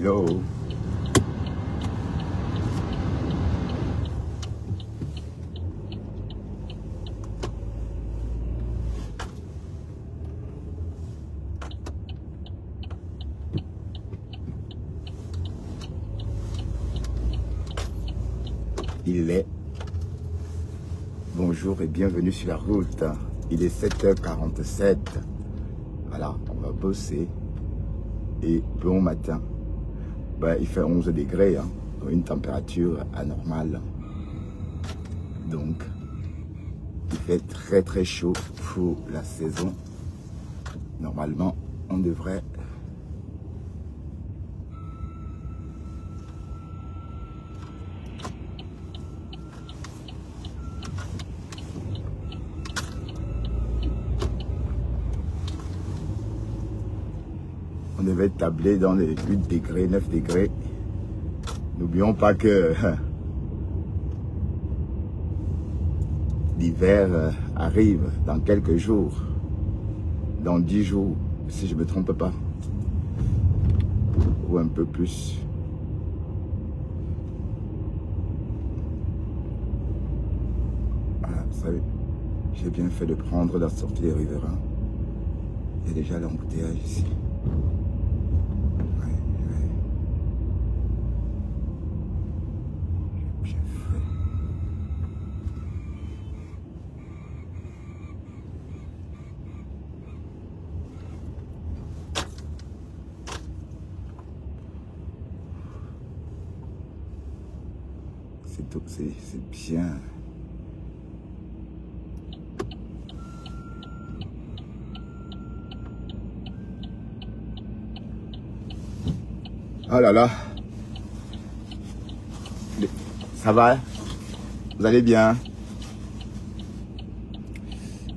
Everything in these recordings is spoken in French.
Hello. Il est. Bonjour et bienvenue sur la route. Il est 7h47. Voilà, on va bosser. Et bon matin. Ben, il fait 11 degrés, hein, une température anormale. Donc, il fait très très chaud pour la saison. Normalement, on devrait... On devait tabler dans les 8 degrés, 9 degrés. N'oublions pas que l'hiver arrive dans quelques jours, dans 10 jours, si je ne me trompe pas, ou un peu plus. Voilà, vous savez, j'ai bien fait de prendre la sortie des riverains. Il y a déjà l'embouteillage ici. C'est bien. Oh là là. Ça va? Vous allez bien?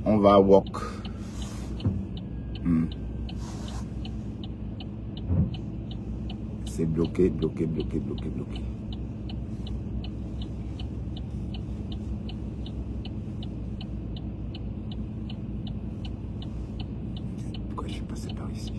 On va walk. C'est bloqué, bloqué, bloqué, bloqué, bloqué. Pourquoi je suis passé par ici?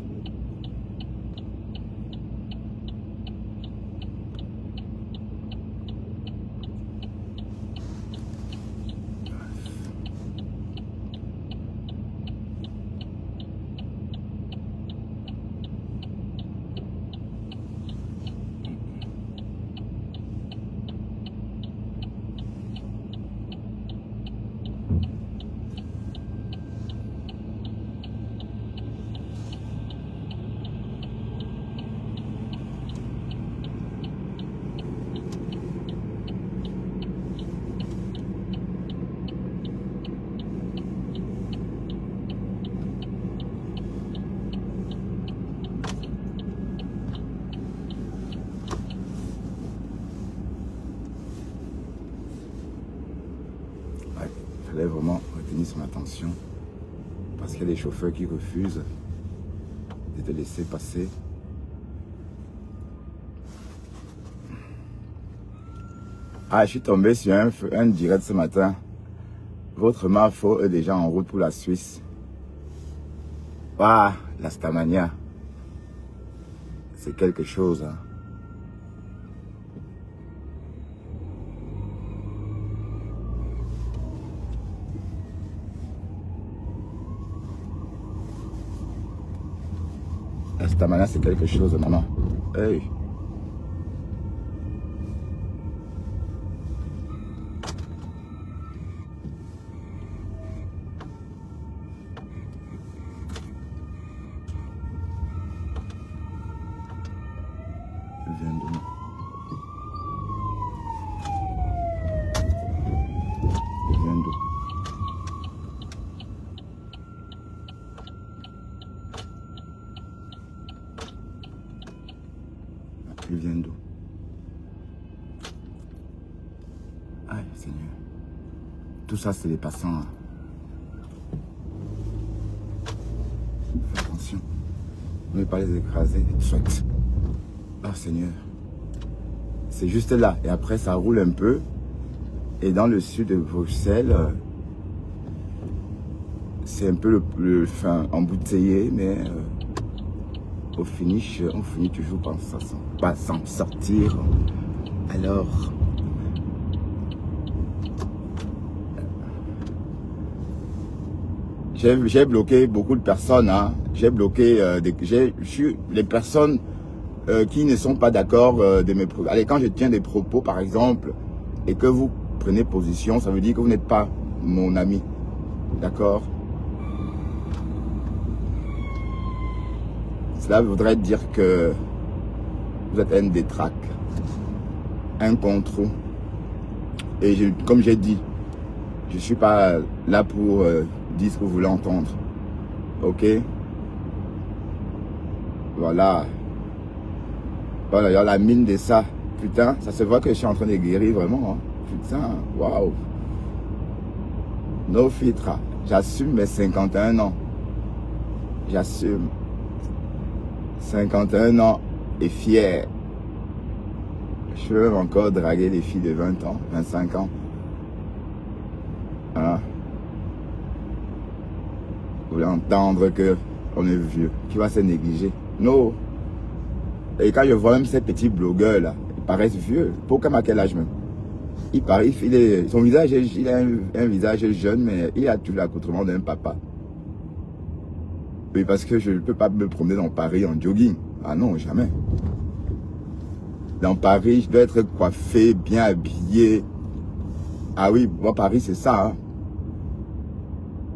Il fallait vraiment retenir son attention parce qu'il y a des chauffeurs qui refusent de te laisser passer. Ah, je suis tombé sur un direct ce matin. Votre Marfo est déjà en route pour la Suisse. Ah, la Stamania. C'est quelque chose, hein. La Stamania, c'est quelque chose, maman. Hey. Viens d'où? Viens d'où? Il vient d'où? Aïe, Seigneur. Tout ça, c'est les passants. Hein. Fais attention. Ne pas les écraser. Soit. Ah, Seigneur. C'est juste là. Et après, ça roule un peu. Et dans le sud de Bruxelles, c'est un peu le embouteillé, mais au finish, on finit toujours par s'en sortir. Alors, j'ai bloqué beaucoup de personnes. Hein. J'ai bloqué les personnes qui ne sont pas d'accord de mes propos. Allez, quand je tiens des propos, par exemple, et que vous prenez position, ça veut dire que vous n'êtes pas mon ami. D'accord? Cela voudrait dire que vous êtes un détraque, un contre. Et comme j'ai dit, je ne suis pas là pour dire ce que vous voulez entendre. Ok? Voilà. Voilà, il y a la mine de ça. Putain, ça se voit que je suis en train de guérir vraiment. Hein. Putain, waouh. No filtre. J'assume mes 51 ans. J'assume. 51 ans et fier. Je peux même encore draguer les filles de 20 ans, 25 ans. Hein? Vous voulez entendre qu'on est vieux, qui va se négliger? Non. Et quand je vois même ces petits blogueurs là, ils paraissent vieux. Pourquoi à quel âge même? Son visage, il a un visage jeune, mais il a tout l'accoutrement d'un papa. Oui, parce que je ne peux pas me promener dans Paris en jogging. Ah non, jamais. Dans Paris, je dois être coiffé, bien habillé. Ah oui, moi, Paris, c'est ça.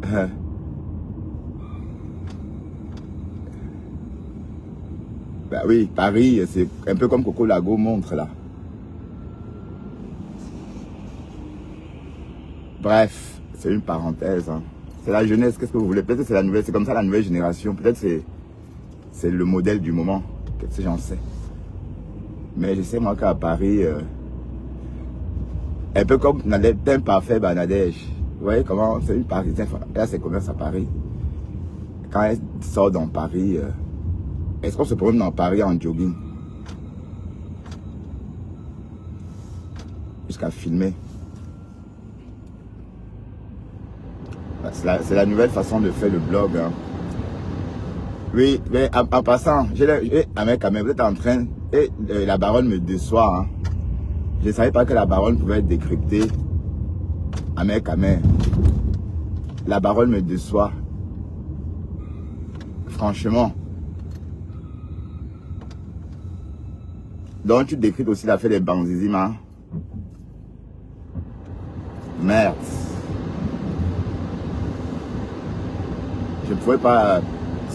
Hein. Ben oui, Paris, c'est un peu comme Coco Lago montre là. Bref, c'est une parenthèse. Hein. C'est la jeunesse, qu'est-ce que vous voulez? Peut-être que c'est la nouvelle, c'est comme ça la nouvelle génération. Peut-être que c'est le modèle du moment. Qu'est-ce que j'en sais? Mais je sais moi qu'à Paris, un peu comme d'un parfait Banadège. Vous voyez comment c'est une Parisienne. Là, c'est commerce à Paris. Quand elle sort dans Paris, est-ce qu'on se promène dans Paris en jogging? Jusqu'à filmer. C'est la nouvelle façon de faire le blog. Hein. Oui, mais en passant, Ahmed Kamel, vous êtes en train, et la baronne me déçoit. Hein. Je ne savais pas que la baronne pouvait être décryptée. Ahmed Kamel, la baronne me déçoit. Franchement. Donc tu décryptes aussi l'affaire des banzizimes. Hein. Merde. Je ne pouvais pas.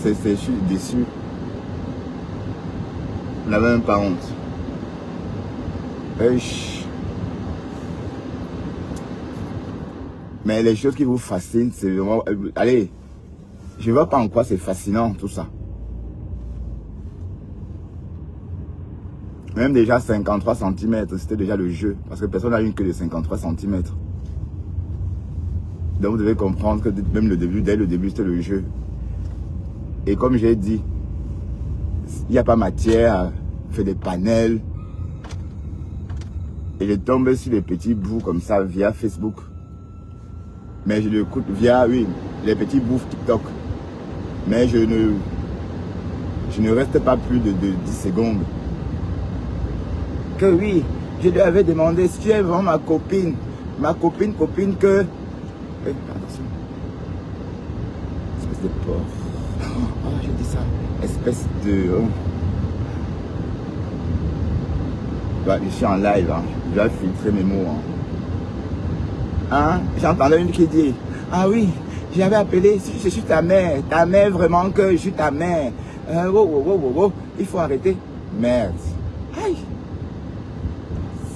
Je suis déçu. Je n'avais même pas honte. Mais les choses qui vous fascinent, c'est vraiment. Allez, je ne vois pas en quoi c'est fascinant tout ça. Même déjà 53 cm, c'était déjà le jeu. Parce que personne n'a une queue de 53 cm. Donc vous devez comprendre que même dès le début, c'était le jeu. Et comme j'ai dit, il n'y a pas matière à faire des panels. Et je tombe sur les petits bouts comme ça via Facebook. Mais je l'écoute via, oui, les petits bouts TikTok. Mais je ne reste pas plus de 10 secondes. Que oui, je lui avais demandé si tu es vraiment ma copine que... attention. Espèce de porc. Oh, je dis ça. Espèce de... Bah, je suis en live, hein. Je dois filtrer mes mots. Hein? J'entendais une qui dit, ah oui, j'avais appelé, je suis ta mère vraiment que je suis ta mère. Il faut arrêter. Merde. Aïe.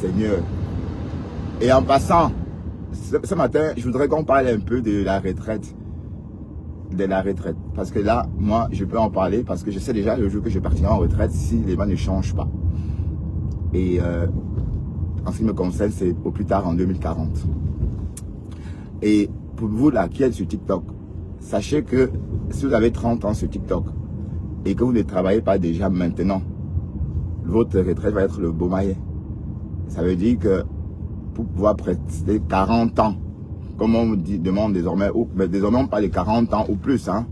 Seigneur. Et en passant, ce matin, je voudrais qu'on parle un peu de la retraite. Parce que là, moi, je peux en parler parce que je sais déjà le jour que je partirai en retraite si les mains ne changent pas. Et en ce qui me concerne, c'est au plus tard en 2040. Et pour vous là qui êtes sur TikTok, sachez que si vous avez 30 ans sur TikTok et que vous ne travaillez pas déjà maintenant, votre retraite va être le beau maillet. Ça veut dire que pour pouvoir prester 40 ans, comme on me demande désormais, mais désormais on parle de 40 ans ou plus, hein.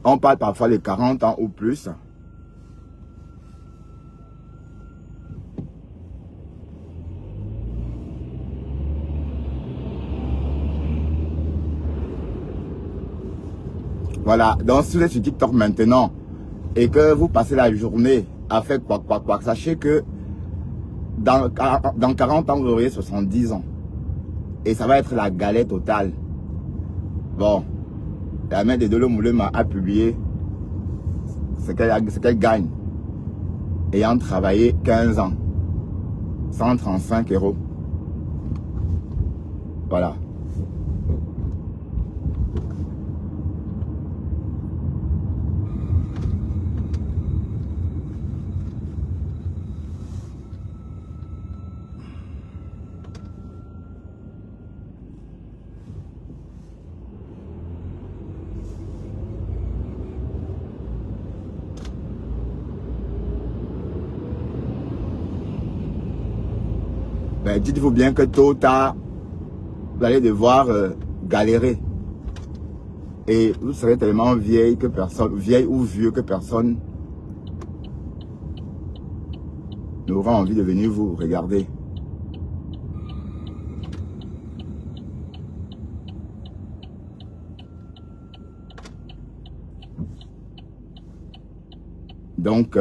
On parle parfois de 40 ans ou plus. Voilà, donc si vous êtes sur TikTok maintenant et que vous passez la journée à faire quoi, sachez que dans 40 ans, vous aurez 70 ans. Et ça va être la galère totale. Bon, la mère de Dolo Moulema a publié ce qu'elle gagne, ayant travaillé 15 ans, 135 €. Voilà. Ben, dites-vous bien que tôt ou tard, vous allez devoir galérer. Et vous serez tellement vieille que personne, vieille ou vieux que personne n'aura envie de venir vous regarder. Donc,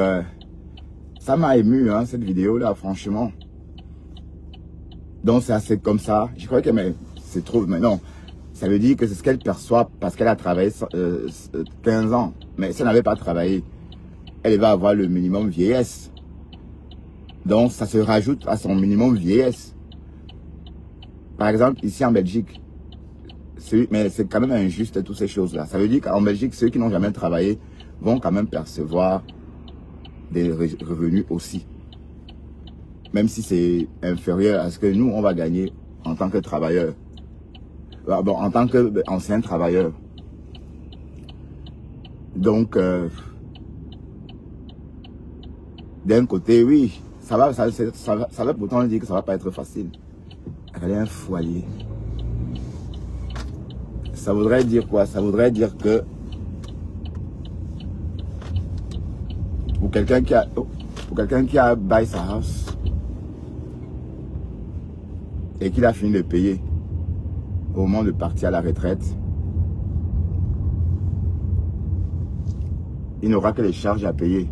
ça m'a ému, hein, cette vidéo-là, franchement. Donc, c'est assez comme ça. Je crois que c'est trop. Mais non, ça veut dire que c'est ce qu'elle perçoit parce qu'elle a travaillé 15 ans. Mais si elle n'avait pas travaillé, elle va avoir le minimum vieillesse. Donc, ça se rajoute à son minimum vieillesse. Par exemple, ici en Belgique, mais c'est quand même injuste toutes ces choses-là. Ça veut dire qu'en Belgique, ceux qui n'ont jamais travaillé vont quand même percevoir des revenus aussi. Même si c'est inférieur à ce que nous, on va gagner en tant que travailleurs. Bon, en tant qu'ancien travailleur. Donc, d'un côté, oui, ça va pourtant dire que ça va pas être facile. Elle a un foyer. Ça voudrait dire quoi? Ça voudrait dire que pour quelqu'un qui a buy sa house et qu'il a fini de payer au moment de partir à la retraite, il n'aura que les charges à payer.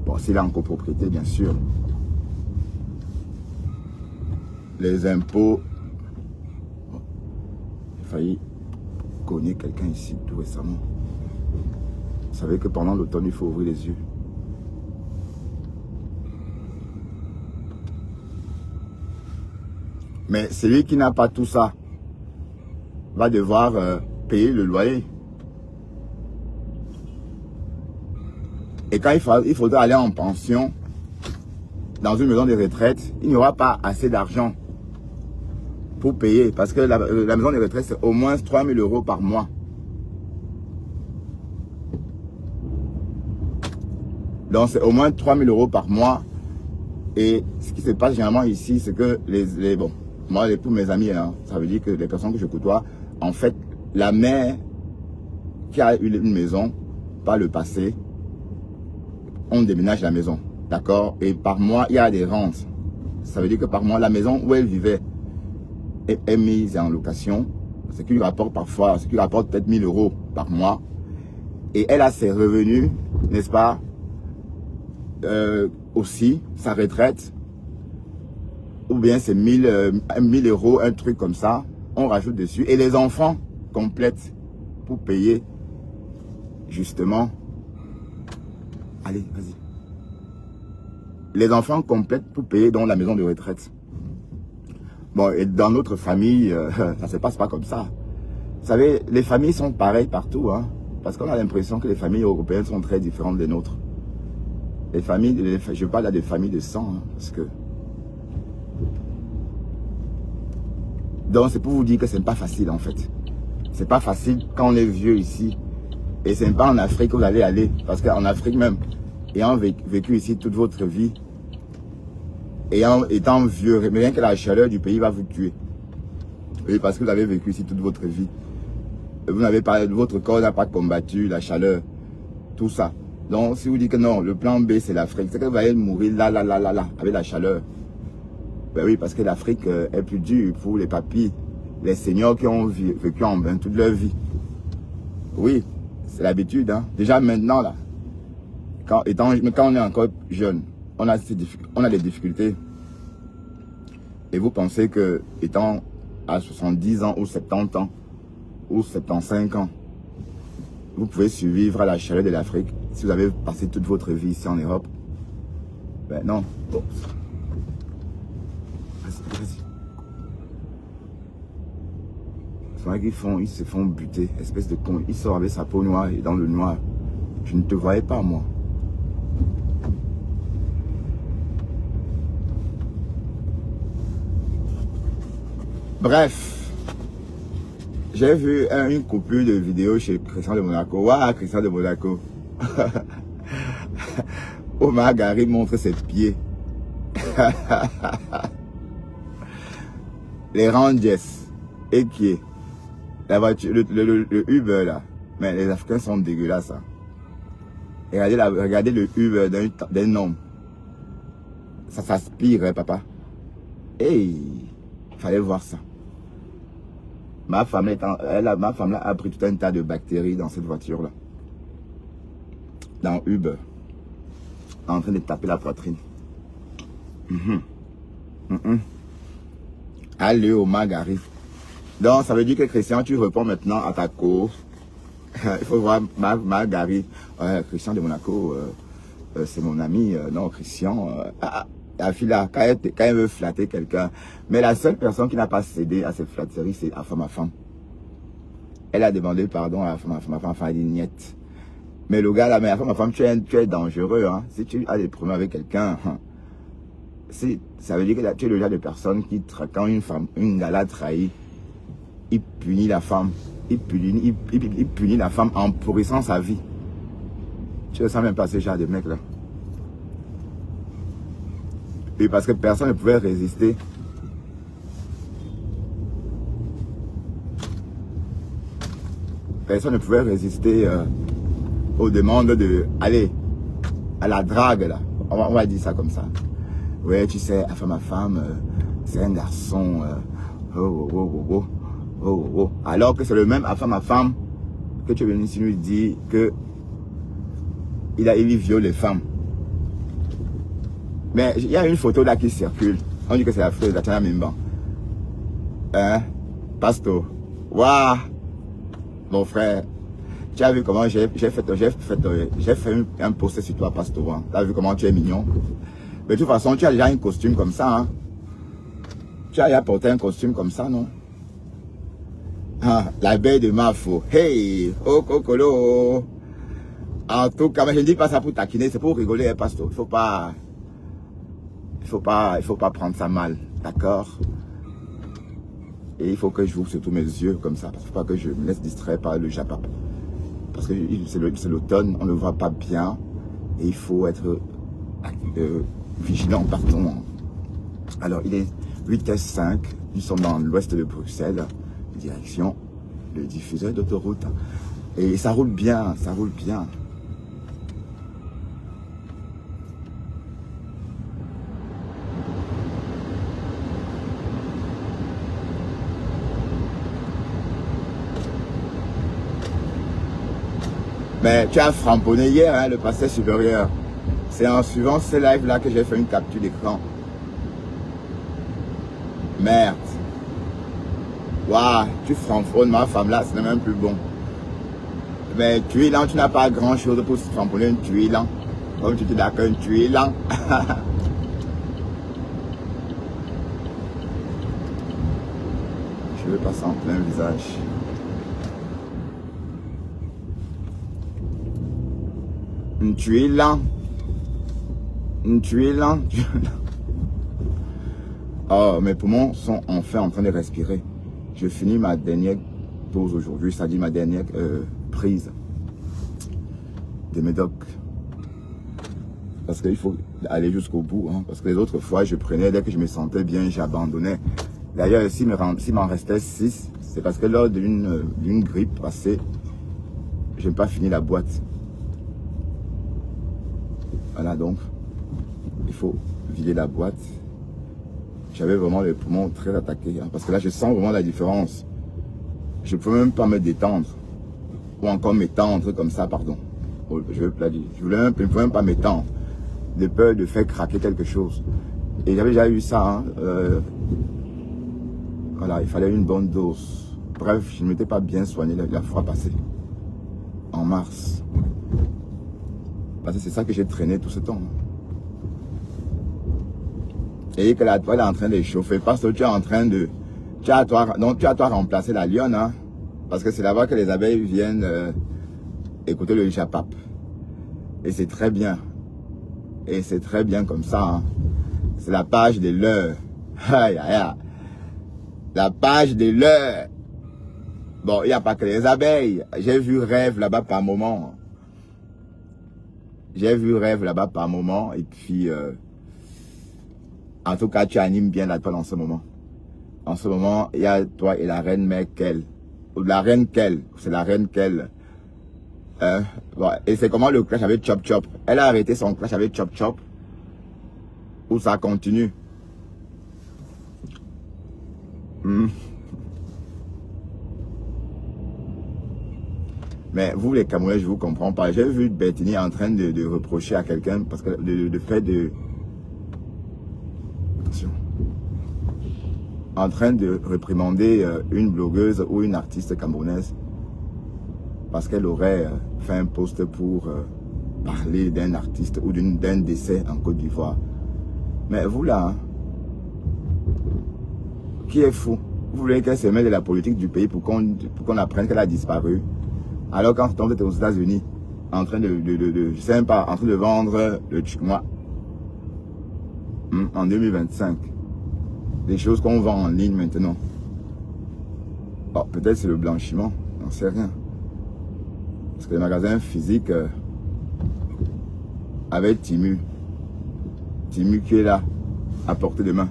Bon, s'il est en copropriété, bien sûr. Les impôts. Bon, j'ai failli cogner quelqu'un ici tout récemment. Vous savez que pendant l'automne, il faut ouvrir les yeux. Mais celui qui n'a pas tout ça va devoir payer le loyer. Et quand il faudra aller en pension dans une maison de retraite, il n'y aura pas assez d'argent pour payer. Parce que la maison de retraite, c'est au moins 3 000 € par mois. Donc c'est au moins 3 000 € par mois. Et ce qui se passe généralement ici, c'est que bon, moi, pour mes amis, hein, ça veut dire que les personnes que je côtoie, en fait, la mère qui a eu une maison par le passé, on déménage la maison, d'accord? Et par mois, il y a des rentes. Ça veut dire que par mois, la maison où elle vivait est mise en location, ce qui lui rapporte parfois, ce qui lui rapporte peut-être 1 000 € par mois. Et elle a ses revenus, n'est-ce pas? Aussi, sa retraite, ou bien c'est 1 000 €, un truc comme ça, on rajoute dessus. Et les enfants complètent pour payer, justement. Allez, vas-y. Les enfants complètent pour payer dans la maison de retraite. Bon, et dans notre famille, ça ne se passe pas comme ça. Vous savez, les familles sont pareilles partout, hein, parce qu'on a l'impression que les familles européennes sont très différentes des nôtres. Les familles, je parle là des familles de sang, hein, parce que... Donc c'est pour vous dire que c'est pas facile en fait. C'est pas facile quand on est vieux ici. Et c'est pas en Afrique que vous allez aller. Parce qu'en Afrique même, ayant vécu ici toute votre vie, étant vieux, rien que la chaleur du pays va vous tuer. Oui, parce que vous avez vécu ici toute votre vie. Vous n'avez pas, votre corps n'a pas combattu la chaleur, tout ça. Donc, si vous dites que non, le plan B, c'est l'Afrique, c'est que vous allez mourir là, avec la chaleur. Ben oui, parce que l'Afrique est plus dure pour les papis, les seniors qui ont vécu en bain toute leur vie. Oui, c'est l'habitude, hein. Déjà maintenant, là, quand on est encore jeune, on a des difficultés. Et vous pensez que, étant à 70 ans ou 70 ans, ou 75 ans, vous pouvez survivre à la chaleur de l'Afrique si vous avez passé toute votre vie ici en Europe? Ben non. Bon. Vas-y. C'est vrai ils se font buter, espèce de con. Il sort avec sa peau noire et dans le noir. Je ne te voyais pas, moi. Bref. J'ai vu une coupure de vidéos chez Christian de Monaco. Waouh, Christian de Monaco. Omar Gary montre ses pieds. Les Rangers. Et qui est la voiture, le Uber là. Mais les Africains sont dégueulasses. Hein. Et regardez le Uber d'un homme. Ça s'aspire, hein, papa. Hey, fallait voir ça. Ma femme là a pris tout un tas de bactéries dans cette voiture-là. Dans Uber. En train de taper la poitrine. Allez, Omar Gary. Donc, ça veut dire que Christian, tu réponds maintenant à ta cour. Il faut voir Gary. Christian de Monaco, c'est mon ami. Non, Christian. La fille là, quand elle veut flatter quelqu'un. Mais la seule personne qui n'a pas cédé à cette flatterie, c'est à femme. Elle a demandé pardon à femme, elle a dit niette. Mais le gars là, mais à femme, tu es dangereux. Hein. Si tu as des problèmes avec quelqu'un, ça veut dire que tu es le genre de personne qui, quand une gars trahit, il punit la femme. Il punit la femme en pourrissant sa vie. Tu ne sens même pas ce genre de mec là. Et parce que personne ne pouvait résister. Personne ne pouvait résister aux demandes de aller à la drague là. On va dire ça comme ça. Ouais, tu sais, ma femme, c'est un garçon. Alors que c'est le même ma femme que tu es venu ici lui dire que il viole les femmes. Mais il y a une photo là qui circule. On dit que c'est la photo de Tatiana Mimban. Hein? Pasto. Waouh! Mon frère. Tu as vu comment j'ai fait un post sur toi, Pasto. Hein? Tu as vu comment tu es mignon. Mais de toute façon, tu as déjà un costume comme ça. Hein? Tu as déjà porté un costume comme ça, non? Ah, la baie de Mafo. Hey! Oh, Kokolo! En tout cas, mais je ne dis pas ça pour taquiner, c'est pour rigoler, hein, Pasto. Il faut pas prendre ça mal, d'accord? Et il faut que je ouvre surtout mes yeux comme ça, parce qu'il ne faut pas que je me laisse distraire par le Japap. Parce que c'est l'automne, on ne le voit pas bien, et il faut être vigilant partout. Alors, il est 8h05, nous sommes dans l'ouest de Bruxelles, direction le diffuseur d'autoroute. Et ça roule bien, ça roule bien. Mais tu as framponné hier, hein, le passé supérieur. C'est en suivant ce live-là que j'ai fait une capture d'écran. Merde. Waouh, tu framponnes ma femme là, c'est même plus bon. Mais tuile, tu n'as pas grand-chose pour framponner une tuile. Comme tu dis d'accord, une tuile. Je vais passer en plein visage. Une tuile. Une tuile. Oh, mes poumons sont enfin en train de respirer. Je finis ma dernière dose aujourd'hui, c'est-à-dire ma dernière prise de médoc. Parce qu'il faut aller jusqu'au bout. Hein, parce que les autres fois, je prenais, dès que je me sentais bien, j'abandonnais. D'ailleurs, s'il m'en restait 6, C'est parce que lors d'une grippe passée, je n'ai pas fini la boîte. Voilà, donc, il faut vider la boîte. J'avais vraiment les poumons très attaqués. Hein, parce que là, je sens vraiment la différence. Je ne peux même pas me détendre. Ou encore m'étendre comme ça, pardon. Je ne peux même pas m'étendre. De peur de faire craquer quelque chose. Et j'avais déjà eu ça. Hein, voilà, il fallait une bonne dose. Bref, je ne m'étais pas bien soigné la fois passée. En mars. Parce que c'est ça que j'ai traîné tout ce temps. Et que la toile est en train de chauffer. Parce que tu es en train de... Tu as à toi remplacer la lionne. Hein, parce que c'est là-bas que les abeilles viennent écouter le chapap. Et c'est très bien. Et c'est très bien comme ça. Hein. C'est la page de l'heure. Aïe, aïe, aïe. La page de l'heure. Bon, il n'y a pas que les abeilles. J'ai vu rêve là-bas par moment. J'ai vu rêve là-bas par moment. Et puis, en tout cas, tu animes bien la toile en ce moment. En ce moment, il y a toi et la reine mère Kel. Ou la reine Kel. C'est la reine Kel. Bon, et c'est comment le clash avec Chop Chop. Elle a arrêté son clash avec Chop Chop. Ou ça continue. Mais vous les Camerounais, je vous comprends pas. J'ai vu Bertini en train de reprocher à quelqu'un parce que le fait de... Attention. En train de réprimander une blogueuse ou une artiste camerounaise parce qu'elle aurait fait un post pour parler d'un artiste ou d'un décès en Côte d'Ivoire. Mais vous là, hein, qui est fou? Vous voulez qu'elle se mette de la politique du pays pour qu'on apprenne qu'elle a disparu? Alors quand on était aux États-Unis, en train je sais même pas, en train de vendre le Tchikma en 2025. Des choses qu'on vend en ligne maintenant. Bon, peut-être c'est le blanchiment, j'en sais rien. Parce que les magasins physiques avec Timu qui est là, à portée de main.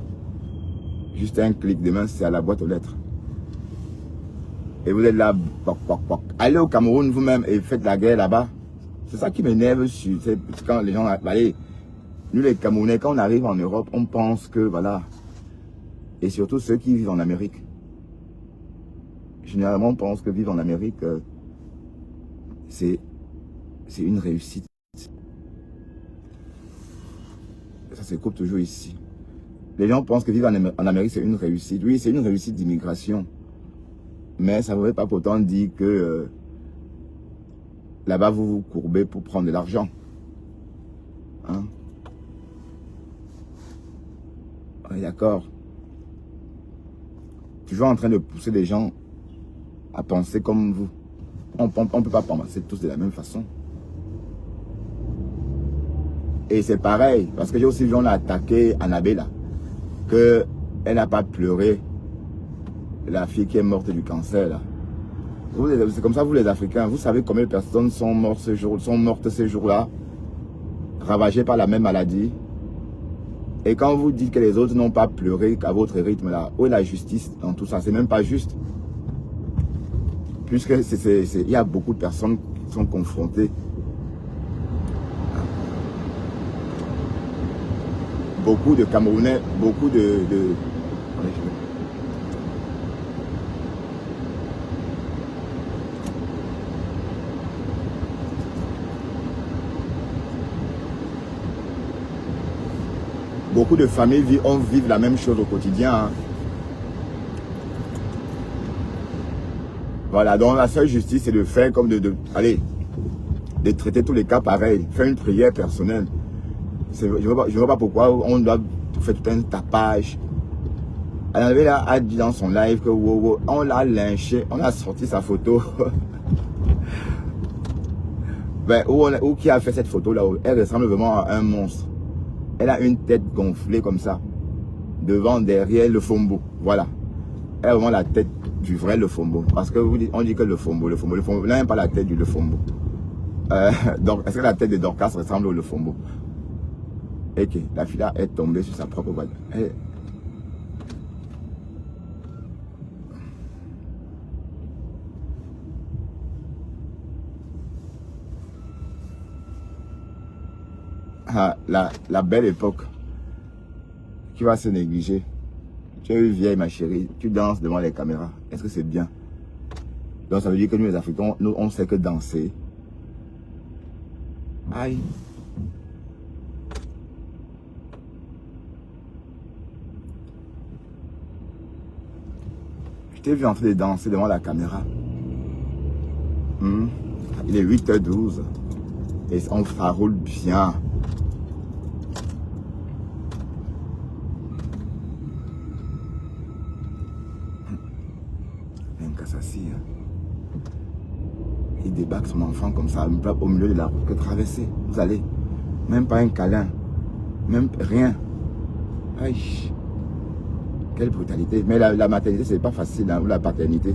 Juste un clic de main, c'est à la boîte aux lettres. Et vous êtes là, poc, poc, poc. Allez au Cameroun vous-même et faites la guerre là-bas. C'est ça qui m'énerve. C'est quand les gens... Allez, nous les Camerounais, quand on arrive en Europe, on pense que, voilà... Et surtout ceux qui vivent en Amérique. Généralement, on pense que vivre en Amérique, c'est une réussite. Ça se coupe toujours ici. Les gens pensent que vivre en Amérique, c'est une réussite. Oui, c'est une réussite d'immigration. Mais ça ne veut pas pourtant dire que là-bas, vous vous courbez pour prendre de l'argent. Hein? Oui, d'accord. Toujours en train de pousser les gens à penser comme vous. On ne peut pas penser tous de la même façon. Et c'est pareil, parce que j'ai aussi vu, on a attaqué Annabella, qu'elle n'a pas pleuré, la fille qui est morte du cancer. Là. C'est comme ça, vous les Africains, vous savez combien de personnes sont mortes ce jour-là, ravagées par la même maladie. Et quand vous dites que les autres n'ont pas pleuré qu'à votre rythme là, où est la justice dans tout ça? C'est même pas juste. Puisque il y a beaucoup de personnes qui sont confrontées. Beaucoup de Camerounais, beaucoup de... Beaucoup de familles vivent la même chose au quotidien. Hein. Voilà, donc la seule justice, c'est de faire comme allez, de traiter tous les cas pareils, faire une prière personnelle. Je ne vois pas pourquoi on doit faire tout un tapage. Annabella a dit dans son live que on l'a lynché, on a sorti sa photo. Ben, où qui a fait cette photo là? Elle ressemble vraiment à un monstre. Elle a une tête gonflée comme ça. Devant, derrière, le fombo. Voilà. Elle a vraiment la tête du vrai le fombo. Parce que on dit que le fombo n'a même pas la tête du le fombo. Donc, est-ce que la tête de Dorcas ressemble au le fombo? Et que la fille là est tombée sur sa propre balle. Ah, la belle époque qui va se négliger. Tu es une vieille, ma chérie, tu danses devant les caméras. Est-ce que c'est bien? Donc ça veut dire que nous les Africains, nous on sait que danser. Aïe. Je t'ai vu en train de danser devant la caméra. Il est 8h12. Et on faroule bien. Un cassassi. Il débarque son enfant comme ça, au milieu de la route, que traverser. Vous allez. Même pas un câlin. Même rien. Aïe. Quelle brutalité. Mais la maternité, c'est pas facile, hein, ou la paternité.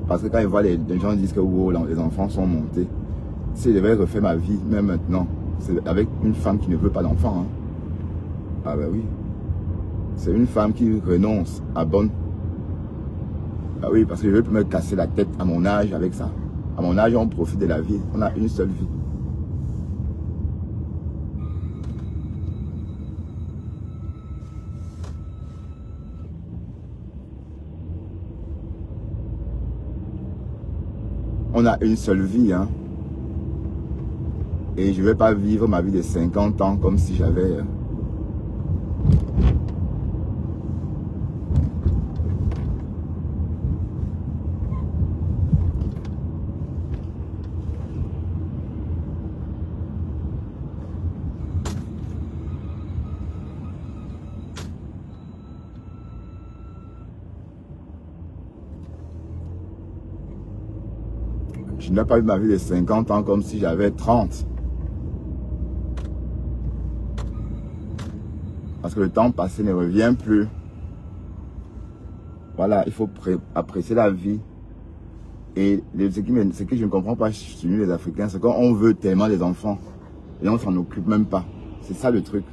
Parce que quand ils voient les gens disent que wow, les enfants sont montés. Si je devais refaire ma vie, même maintenant, c'est avec une femme qui ne veut pas d'enfant. Hein. Ah ben oui. C'est une femme qui renonce à bonne. Ah oui, parce que je veux me casser la tête à mon âge avec ça. À mon âge, on profite de la vie. On a une seule vie. On a une seule vie, hein. Et je ne vais pas vivre ma vie de 50 ans comme si j'avais... Je n'ai pas eu ma vie de 50 ans comme si j'avais 30. Parce que le temps passé ne revient plus. Voilà, il faut apprécier la vie. Et ce que je ne comprends pas chez nous les Africains, c'est qu'on veut tellement des enfants. Et on s'en occupe même pas. C'est ça le truc.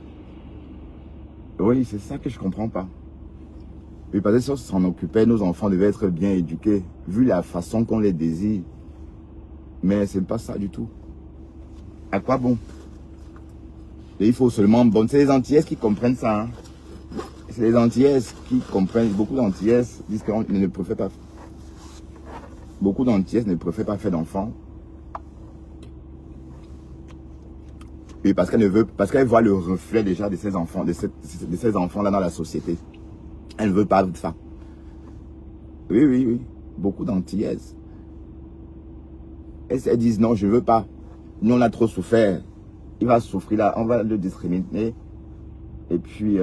Oui, c'est ça que je ne comprends pas. Et parce que si on s'en occupait, nos enfants devaient être bien éduqués, vu la façon qu'on les désire. Mais c'est pas ça du tout. À quoi bon? Et il faut seulement bon. C'est les Antillaises qui comprennent ça. Hein. C'est les Antillaises qui comprennent. Beaucoup d'Antillaises disent qu'on ne préfère pas. Beaucoup d'Antillaises ne préfèrent pas faire d'enfants. Et parce qu'elles ne veulent, parce qu'elles voient le reflet déjà de ces enfants, de ces enfants-là dans la société. Elles ne veulent pas de ça. Oui, oui, oui. Beaucoup d'Antillaises. Elles disent non, je ne veux pas. Nous, on a trop souffert. Il va souffrir là, on va le discriminer. Et puis...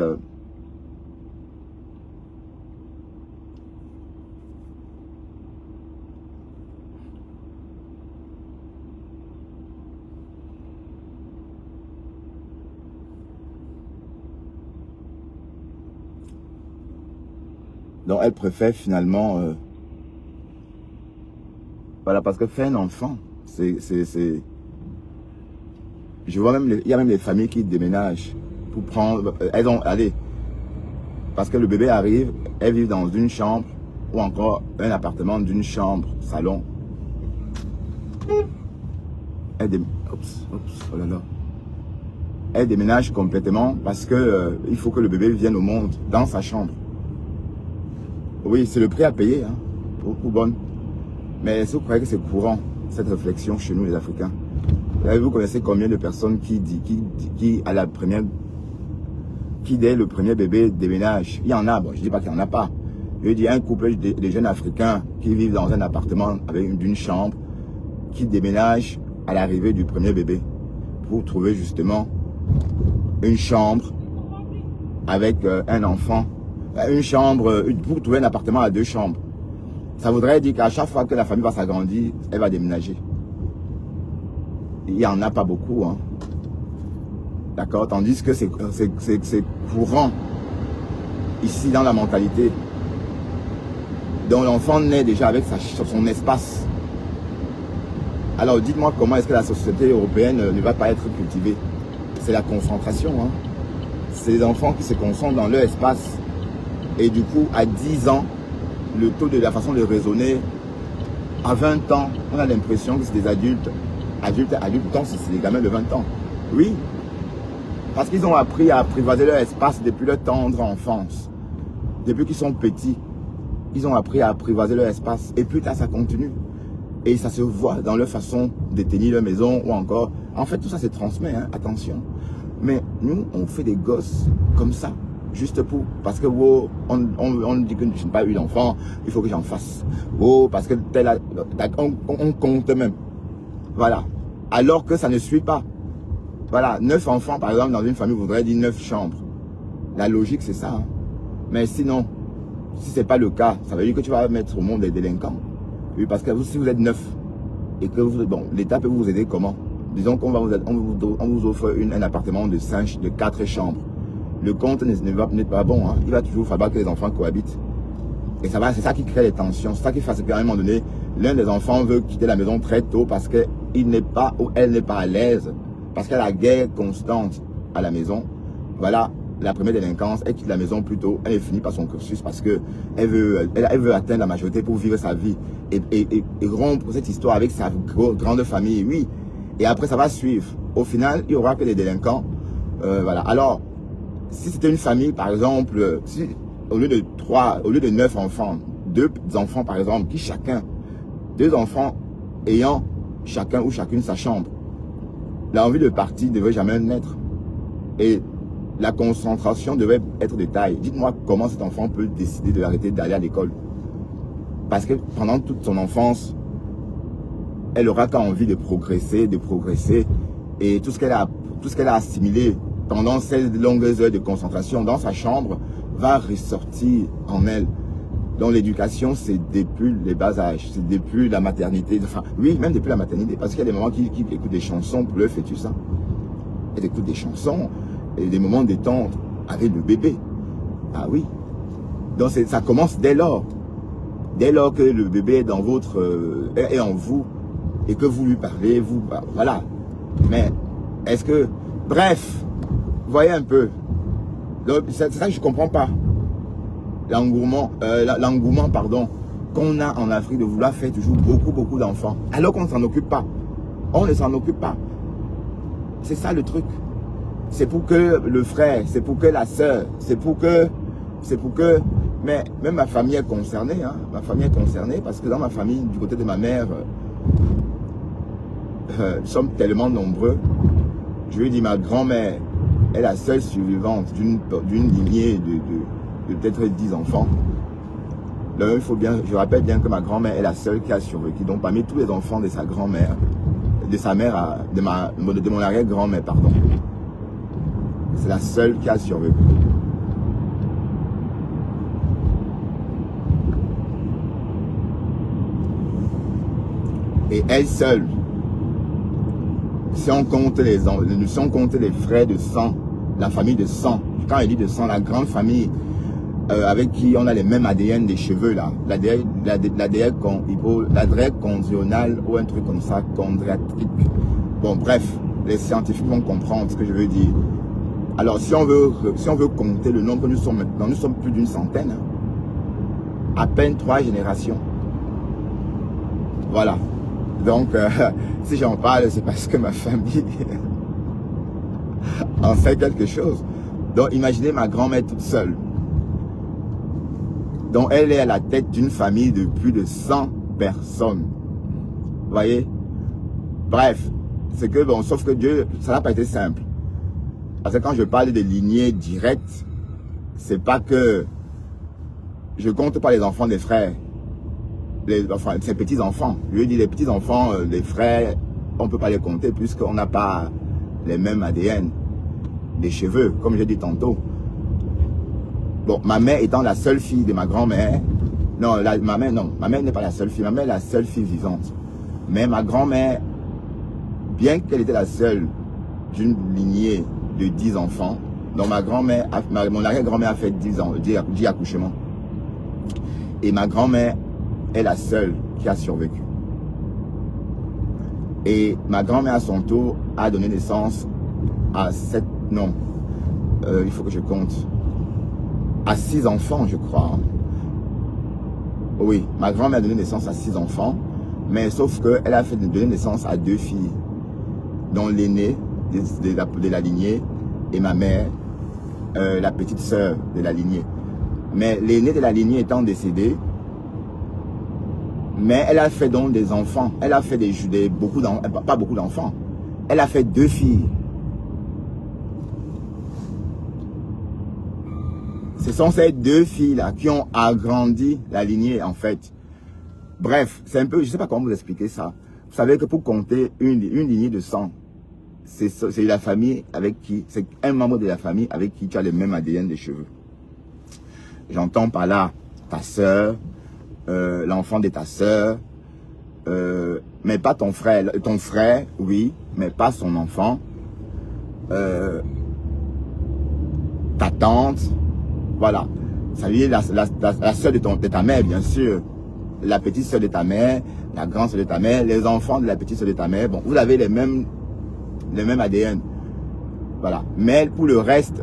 donc, elle préfère finalement... Voilà, parce que faire un enfant, c'est... Je vois même, il y a même les familles qui déménagent pour prendre... Elles ont... Allez, parce que le bébé arrive, elles vivent dans une chambre ou encore un appartement d'une chambre, salon. Oups, oh là là. Elle déménage complètement parce que il faut que le bébé vienne au monde dans sa chambre. Oui, c'est le prix à payer, hein, beaucoup bonne. Mais est-ce que vous croyez que c'est courant, cette réflexion chez nous les Africains? Vous connaissez combien de personnes qui à la première, qui dès le premier bébé déménage? Il y en a, bon, je ne dis pas qu'il n'y en a pas. Je dis un couple de jeunes Africains qui vivent dans un appartement avec d'une chambre, qui déménagent à l'arrivée du premier bébé pour trouver justement une chambre avec un enfant. Une chambre, pour trouver un appartement à 2 chambres. Ça voudrait dire qu'à chaque fois que la famille va s'agrandir, elle va déménager. Il n'y en a pas beaucoup. Hein. D'accord? Tandis que c'est courant ici dans la mentalité. Donc l'enfant naît déjà avec son espace. Alors dites-moi comment est-ce que la société européenne ne va pas être cultivée? C'est la concentration. Hein. C'est les enfants qui se concentrent dans leur espace. Et du coup, à 10 ans, le taux de la façon de raisonner, à 20 ans, on a l'impression que c'est des adultes. Adultes, tant c'est des gamins de 20 ans. Oui, Parce qu'ils ont appris à apprivoiser leur espace depuis leur tendre enfance. Depuis qu'ils sont petits, ils ont appris à apprivoiser leur espace. Et plus tard, ça continue. Et ça se voit dans leur façon de tenir leur maison ou encore... En fait, tout ça se transmet, hein, attention. Mais nous, on fait des gosses comme ça, juste pour... Parce que, wow, on dit que je n'ai pas eu d'enfant, il faut que j'en fasse. Oh, parce que on compte même. Voilà. Alors que ça ne suit pas. Voilà, 9 enfants, par exemple, dans une famille, voudrait dire 9 chambres. La logique, c'est ça. Hein. Mais sinon, si ce n'est pas le cas, ça veut dire que tu vas mettre au monde des délinquants. Oui, parce que vous, si vous êtes 9, et que vous... Bon, l'État peut vous aider comment? Disons qu'on vous offre un appartement de 4 chambres. Le compte n'est pas bon. Hein. Il va toujours falloir que les enfants cohabitent. Et c'est ça qui crée les tensions. C'est ça qui fait qu'à un moment donné, l'un des enfants veut quitter la maison très tôt parce qu'il n'est pas ou elle n'est pas à l'aise. Parce qu'il y a la guerre constante à la maison. Voilà, la première délinquance, elle quitte la maison plus tôt. Elle finit par son cursus parce qu'elle veut atteindre la majorité pour vivre sa vie. Et rompre cette histoire avec sa grande famille, oui. Et après, ça va suivre. Au final, il n'y aura que des délinquants. Voilà. Alors, si c'était une famille, par exemple, si au lieu de 9 enfants, 2 enfants, par exemple, qui chacun, 2 enfants ayant chacun ou chacune sa chambre, l'envie de partir ne devait jamais naître. Et la concentration devait être de taille. Dites-moi comment cet enfant peut décider de arrêter d'aller à l'école. Parce que pendant toute son enfance, elle aura qu'envie de progresser. Et tout ce qu'elle a assimilé pendant ces longues heures de concentration dans sa chambre va ressortir en elle. Donc l'éducation, c'est depuis les bas âges, c'est depuis la maternité. Enfin, oui, même depuis la maternité, parce qu'il y a des moments qui écoutent des chansons pour le fœtus. Hein. Elle écoute des chansons et des moments détente avec le bébé. Ah oui. Donc ça commence dès lors. Dès lors que le bébé est dans est en vous et que vous lui parlez, voilà. Mais est-ce que... Bref, voyez un peu. C'est ça que je ne comprends pas. L'engouement, qu'on a en Afrique de vouloir faire toujours beaucoup d'enfants. Alors qu'on ne s'en occupe pas. On ne s'en occupe pas. C'est ça le truc. C'est pour que le frère, c'est pour que la sœur, c'est pour que... Mais même ma famille est concernée. Hein. Ma famille est concernée parce que dans ma famille, du côté de ma mère, nous sommes tellement nombreux. Je lui dis, ma grand-mère est la seule survivante d'une lignée de peut-être 10 enfants. Là, je rappelle bien que ma grand-mère est la seule qui a survécu. Donc parmi tous les enfants de sa grand-mère, de sa mère, de mon arrière-grand-mère, pardon, c'est la seule qui a survécu. Et elle seule, si on compte les frères de sang, la famille de sang, quand elle dit de sang, la grande famille avec qui on a les mêmes ADN des cheveux là, l'ADN conditionnel ou un truc comme ça, chondriatique. Bon bref, les scientifiques vont comprendre ce que je veux dire. Alors si on veut compter le nombre que nous sommes maintenant, nous sommes plus d'une centaine, hein, à peine 3 générations. Voilà. Donc, si j'en parle, c'est parce que ma famille en sait quelque chose. Donc, imaginez ma grand-mère toute seule. Donc, elle est à la tête d'une famille de plus de 100 personnes. Vous voyez? Bref, c'est que, bon, sauf que Dieu, ça n'a pas été simple. Parce que quand je parle de lignée directe, c'est pas que je compte pas les enfants des frères. Enfin, ses petits-enfants. Je veux dire, les petits-enfants, les frères, on ne peut pas les compter puisqu'on n'a pas les mêmes ADN, des cheveux, comme j'ai dit tantôt. Bon, ma mère étant la seule fille de ma grand-mère, ma mère n'est pas la seule fille, ma mère est la seule fille vivante. Mais ma grand-mère, bien qu'elle était la seule d'une lignée de 10 enfants, donc mon arrière-grand-mère a fait 10 accouchements. Et ma grand-mère est la seule qui a survécu. Et ma grand-mère à son tour a donné naissance à 6 enfants, je crois. Oui, ma grand-mère a donné naissance à 6 enfants, mais sauf qu'elle a donné naissance à 2 filles, dont l'aînée de la lignée et ma mère, la petite sœur de la lignée. Mais l'aînée de la lignée étant décédée, mais elle a fait donc des enfants. Elle a fait beaucoup d'enfants, pas beaucoup d'enfants. Elle a fait 2 filles. Ce sont ces 2 filles-là qui ont agrandi la lignée, en fait. Bref, c'est un peu, je ne sais pas comment vous expliquer ça. Vous savez que pour compter une lignée de sang, c'est la famille avec qui, c'est un membre de la famille avec qui tu as le même ADN des cheveux. J'entends par là ta sœur, l'enfant de ta sœur, mais pas ton frère. Ton frère, oui, mais pas son enfant. Ta tante, voilà. Ça veut dire la sœur de ta mère, bien sûr. La petite sœur de ta mère, la grande sœur de ta mère, les enfants de la petite sœur de ta mère. Bon, vous avez les mêmes ADN. Voilà. Mais pour le reste,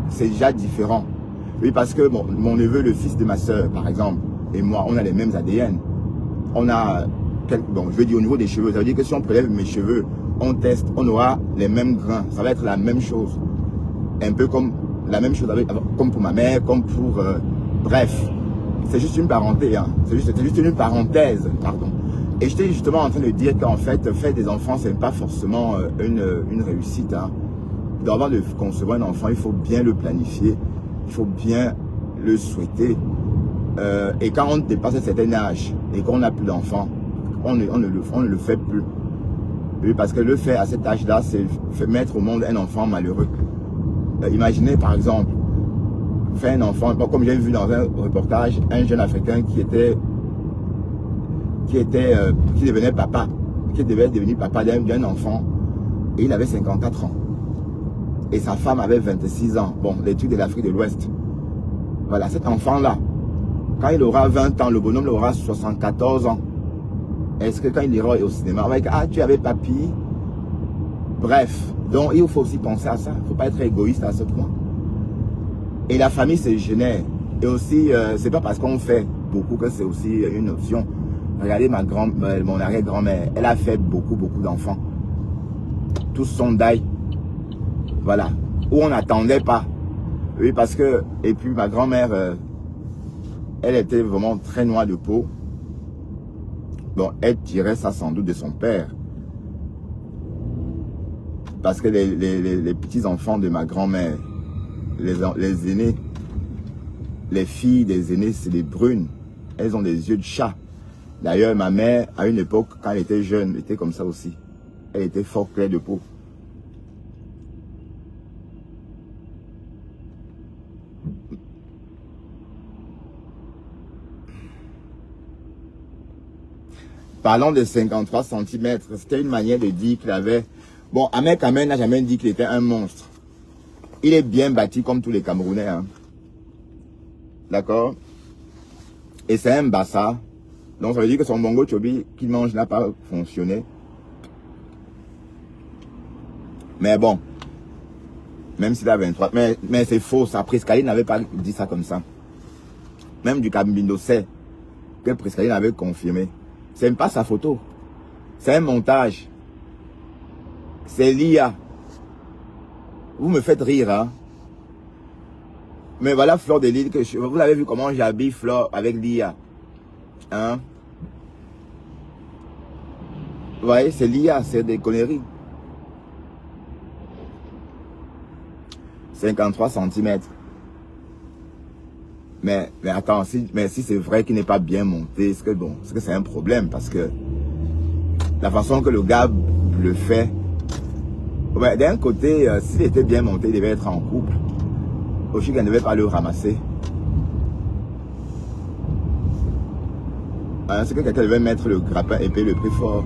c'est déjà différent. Oui, parce que bon, mon neveu, le fils de ma sœur, par exemple, et moi, on a les mêmes ADN. On a, bon, je veux dire au niveau des cheveux, ça veut dire que si on prélève mes cheveux, on teste, on aura les mêmes grains. Ça va être la même chose. Un peu comme la même chose comme pour ma mère, comme pour... bref, c'est juste une parenthèse, hein. C'est juste une parenthèse, pardon. Et j'étais justement en train de dire qu'en fait, faire des enfants, c'est pas forcément une réussite. Hein. Avant de concevoir un enfant, il faut bien le planifier, il faut bien le souhaiter. Et quand on dépasse un certain âge et qu'on n'a plus d'enfants, on ne le fait plus. Oui, parce que le faire à cet âge-là, c'est mettre au monde un enfant malheureux. Imaginez par exemple, faire un enfant, bon, comme j'ai vu dans un reportage, un jeune Africain qui devenait papa, qui devait devenir papa d'un enfant, et il avait 54 ans. Et sa femme avait 26 ans. Bon, les trucs de l'Afrique de l'Ouest. Voilà, cet enfant-là, quand il aura 20 ans, le bonhomme aura 74 ans. Est-ce que quand il ira au cinéma, on va dire, ah, tu avais papy? Bref, donc il faut aussi penser à ça. Il ne faut pas être égoïste à ce point. Et la famille se génère. Et aussi, c'est pas parce qu'on fait beaucoup que c'est aussi une option. Regardez mon arrière-grand-mère, elle a fait beaucoup d'enfants. Tous sont d'ail. Voilà. Où on n'attendait pas. Oui, parce que, et puis ma grand-mère, elle était vraiment très noire de peau. Donc, elle tirait ça sans doute de son père. Parce que les petits-enfants de ma grand-mère, les aînés, les filles des aînés, c'est des brunes. Elles ont des yeux de chat. D'ailleurs, ma mère, à une époque, quand elle était jeune, elle était comme ça aussi. Elle était fort claire de peau. Parlons de 53 cm, c'était une manière de dire qu'il avait... Bon, Ahmed Kamel n'a jamais dit qu'il était un monstre. Il est bien bâti comme tous les Camerounais. Hein. D'accord? Et c'est un bassa. Donc ça veut dire que son bongo chobi qu'il mange n'a pas fonctionné. Mais bon, même s'il a 23, mais c'est faux, ça. Priscaline n'avait pas dit ça comme ça. Même du Cambindo sait que Priscaline avait confirmé. C'est même pas sa photo. C'est un montage. C'est l'IA. Vous me faites rire, hein. Mais voilà Fleur de Lille, vous avez vu comment j'habille Fleur avec l'IA. Hein? Vous voyez, c'est l'IA, c'est des conneries. 53 cm. Mais attends, si c'est vrai qu'il n'est pas bien monté, est-ce que c'est un problème? Parce que la façon que le gars le fait, ouais, d'un côté, s'il était bien monté, il devait être en couple. Aussi qu'elle ne devait pas le ramasser. Hein, c'est que quelqu'un devait mettre le grappin et payer le prix fort.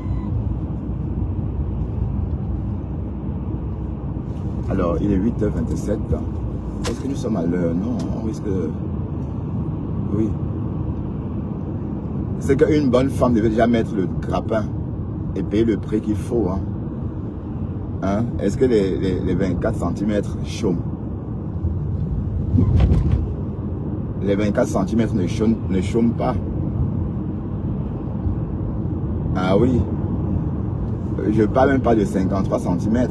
Alors, il est 8h27. Est-ce que nous sommes à l'heure? Non, on risque... Oui. C'est qu'une bonne femme devait déjà mettre le grappin et payer le prix qu'il faut. Hein. Hein? Est-ce que les 24 cm chôment? Les 24 cm ne chôment pas. Ah oui. Je parle même pas de 53 cm.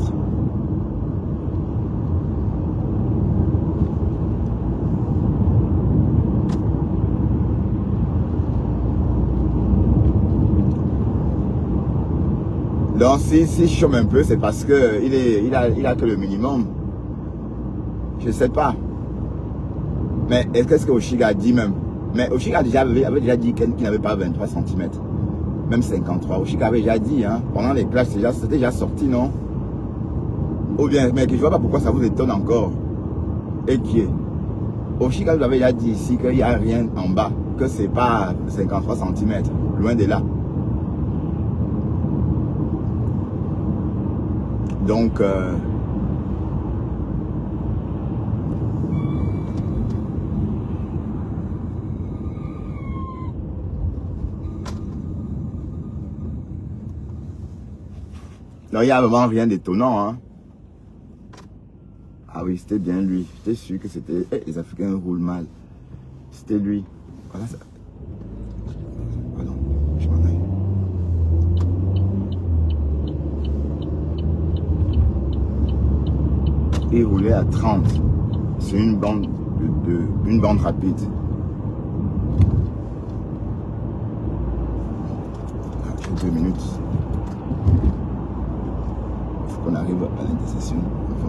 Donc si je chôme un peu, c'est parce que il a que le minimum. Je sais pas. Mais qu'est-ce que Oshiga a dit même? Mais Oshiga avait déjà dit qu'il n'avait pas 23 cm. Même 53. Oshiga avait déjà dit, hein, pendant les classes, c'était déjà sorti, non? Ou bien, mais je ne vois pas pourquoi ça vous étonne encore. Et qui est? Oshiga vous avait déjà dit ici qu'il n'y a rien en bas, que c'est pas 53 cm. Loin de là. Donc, non, il n'y a vraiment rien d'étonnant. Hein. Ah oui, c'était bien lui. J'étais sûr que c'était... les Africains roulent mal. C'était lui. Voilà ça. Pardon, je m'en aille. Il roulait à 30 sur une bande, une bande rapide. J'ai 2 minutes. Il faut qu'on arrive à l'intersection. Enfin,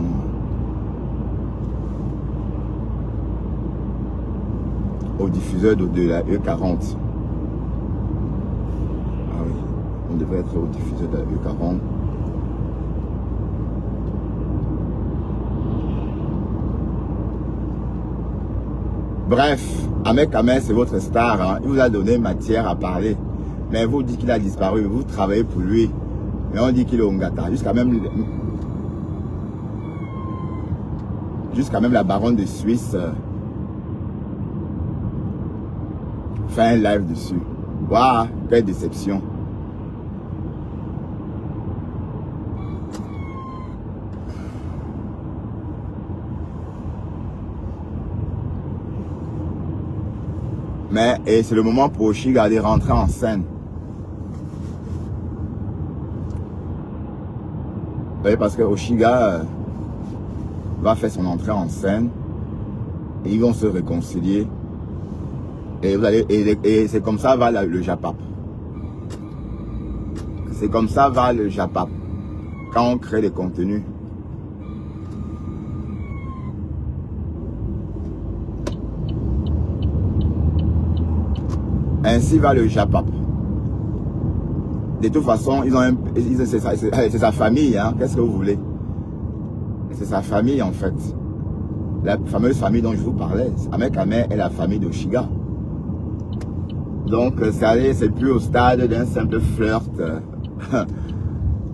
au diffuseur de la E40. Ah oui, on devrait être au diffuseur de la E40. Bref, Ahmed Kamel, c'est votre star. Hein. Il vous a donné matière à parler. Mais vous dites qu'il a disparu. Vous travaillez pour lui. Mais on dit qu'il est Ongata. Jusqu'à même la baronne de Suisse fait un live dessus. Waouh, quelle déception. Mais c'est le moment pour Oshiga de rentrer en scène. Oui, parce que Oshiga va faire son entrée en scène et ils vont se réconcilier. Et c'est comme ça va le Japap. C'est comme ça va le Japap. Quand on crée des contenus. Ainsi va le Japap. De toute façon, c'est sa famille. Hein. Qu'est-ce que vous voulez? C'est sa famille en fait. La fameuse famille dont je vous parlais. Ahmed Kamel est la famille d'Oshiga. Donc, c'est plus au stade d'un simple flirt.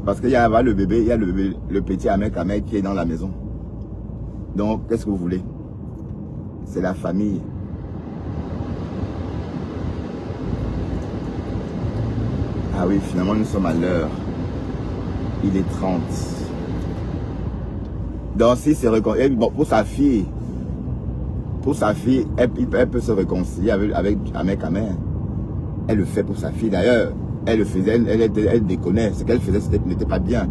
Parce qu'il y a le bébé, il y a le petit Ahmed Kamel qui est dans la maison. Donc, qu'est-ce que vous voulez? C'est la famille. Ah oui, finalement, nous sommes à l'heure. Il est 30. Donc, si c'est réconcilié, bon, pour sa fille, elle peut se réconcilier avec Ahmed Kamel. Elle le fait pour sa fille. D'ailleurs, elle le faisait, elle déconnait. Ce qu'elle faisait, n'était pas bien.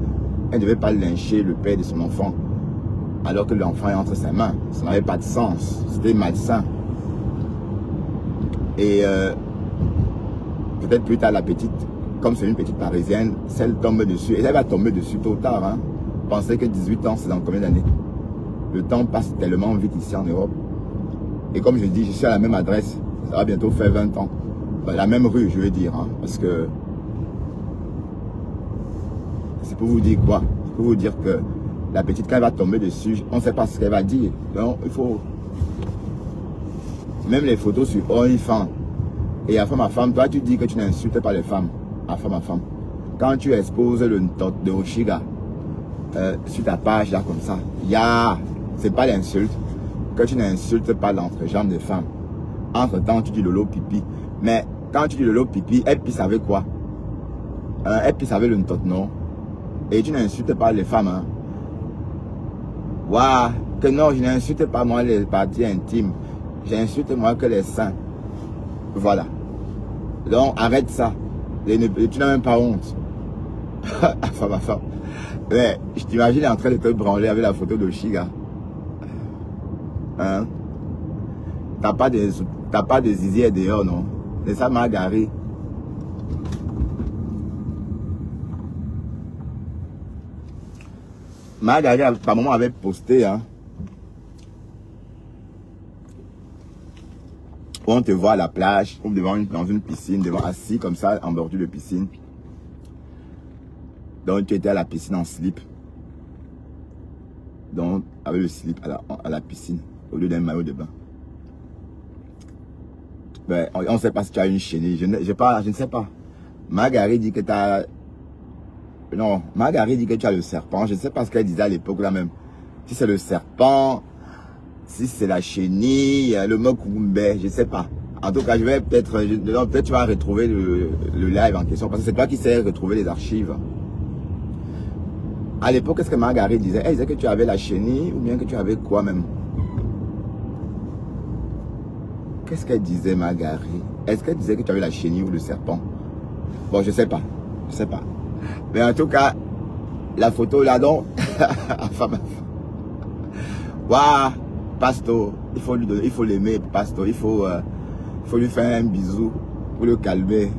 Elle ne devait pas lyncher le père de son enfant. Alors que l'enfant est entre ses mains. Ça n'avait pas de sens. C'était malsain. Et peut-être plus tard, la petite, comme c'est une petite parisienne, celle tombe dessus. Et elle va tomber dessus tôt ou tard. Hein. Pensez que 18 ans, c'est dans combien d'années? Le temps passe tellement vite ici en Europe. Et comme je dis, je suis à la même adresse. Ça va bientôt faire 20 ans. La même rue, je veux dire, hein, parce que c'est pour vous dire quoi? C'est pour vous dire que la petite, quand elle va tomber dessus, on ne sait pas ce qu'elle va dire. Donc, il faut... Même les photos sur OnlyFans. Et à femme, toi, tu dis que tu n'insultes pas les femmes. À femme. Quand tu exposes le tot de Oshiga sur ta page, là, comme ça, c'est pas l'insulte. Que tu n'insultes pas l'entrejambe des femmes. Entre-temps, tu dis lolo pipi. Mais quand tu dis lolo pipi, elle pisse avec quoi? Elle pisse avec le tot, non? Et tu n'insultes pas les femmes, hein? Waouh! Que non, je n'insulte pas moi les parties intimes. J'insulte moi que les seins. Voilà. Donc, arrête ça. Tu n'as même pas honte. Femme. Mais, je t'imagine en train de te branler avec la photo de Oshiga. Hein? T'as pas de zizi dehors, non? C'est ça m'a garé. Margaret, par moment, avait posté, hein, on te voit à la plage, ou dans une piscine, devant assis comme ça, en bordure de piscine. Donc, tu étais à la piscine en slip. Donc, avec le slip à la piscine, au lieu d'un maillot de bain. Ben, on ne sait pas si tu as une chenille. Je ne sais pas. Margaret dit que tu as... Non, Margaret dit que tu as le serpent. Je ne sais pas ce qu'elle disait à l'époque là même. Si c'est le serpent, si c'est la chenille, le mokumbe, je ne sais pas. En tout cas, je vais peut-être tu vas retrouver le live en question. Parce que c'est toi qui sais retrouver les archives. À l'époque, qu'est-ce que Margaret disait? Elle disait que tu avais la chenille ou bien que tu avais quoi même? Qu'est-ce qu'elle disait, Margaret? Est-ce qu'elle disait que tu avais la chenille ou le serpent? Bon, je sais pas. Je sais pas. Mais en tout cas, la photo là, donc, waouh, Pasto, il faut lui donner, il faut l'aimer, Pasto, il faut lui faire un bisou pour le calmer.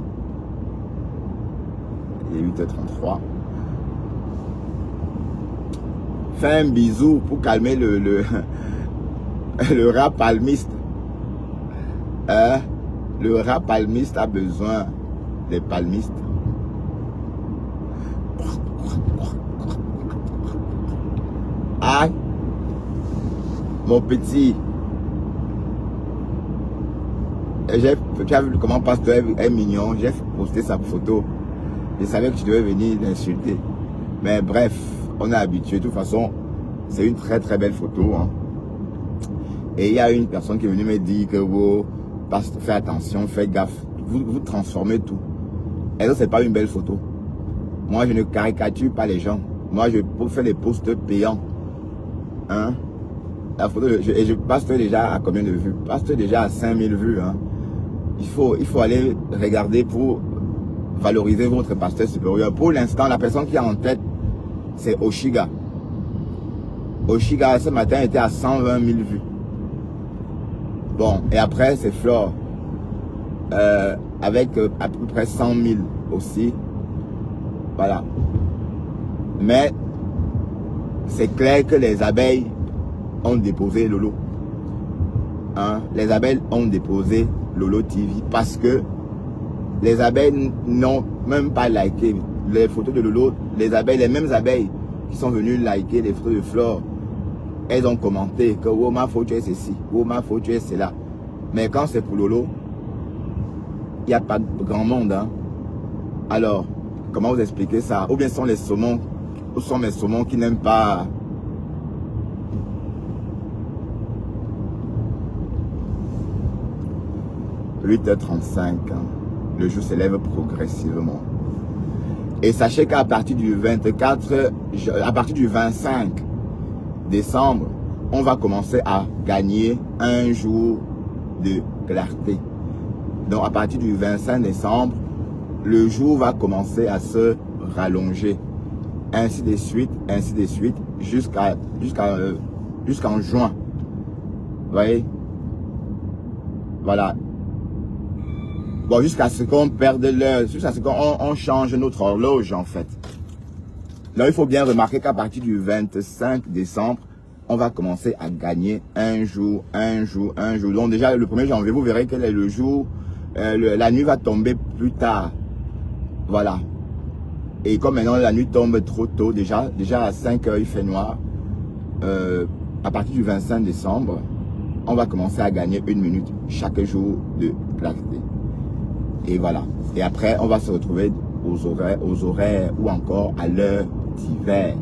Il est 8h33. Fais un bisou pour calmer le rat palmiste. Le rat palmiste a besoin des palmistes. Ah, mon petit. Tu as vu comment Pasteur est mignon. J'ai posté sa photo. Je savais que tu devais venir l'insulter. Mais bref, on est habitué. De toute façon, c'est une très très belle photo. Hein. Et il y a une personne qui est venue me dire que vous, fais attention, fais gaffe. Vous transformez tout. Et ça, c'est pas une belle photo. Moi, je ne caricature pas les gens. Moi, je fais des posts payants. Hein? La photo, je passe déjà à combien de vues? Passe déjà à 5000 vues. Hein? Il faut aller regarder pour valoriser votre pasteur supérieur. Pour l'instant, la personne qui est en tête, c'est Oshiga. Oshiga, ce matin, était à 120 000 vues. Bon, et après, c'est Flore. Avec à peu près 100 000 aussi. Voilà. Mais, c'est clair que les abeilles ont déposé Lolo. Hein? Les abeilles ont déposé Lolo TV parce que les abeilles n'ont même pas liké les photos de Lolo. Les abeilles, les mêmes abeilles qui sont venues liker les photos de Flore, elles ont commenté que oh, ma photo est ceci, oh, ma photo est cela. Mais quand c'est pour Lolo, il n'y a pas grand monde. Hein? Alors, comment vous expliquer ça? Ou bien sont les saumons, ou sont mes saumons qui n'aiment pas. « 8h35, hein. Le jour s'élève progressivement. Et sachez qu'à partir du 24, à partir du 25 décembre, on va commencer à gagner un jour de clarté. Donc à partir du 25 décembre, le jour va commencer à se rallonger. Ainsi de suite, jusqu'en juin. Vous voyez? Voilà. Bon, jusqu'à ce qu'on perde l'heure, jusqu'à ce qu'on change notre horloge en fait. Là, il faut bien remarquer qu'à partir du 25 décembre, on va commencer à gagner un jour. Donc déjà, le 1er janvier, vous verrez que le jour, la nuit va tomber plus tard. Voilà. Et comme maintenant la nuit tombe trop tôt, déjà à 5 heures, il fait noir. À partir du 25 décembre, on va commencer à gagner 1 minute chaque jour de clarté. Et voilà. Et après, on va se retrouver aux horaires ou encore à l'heure d'hiver.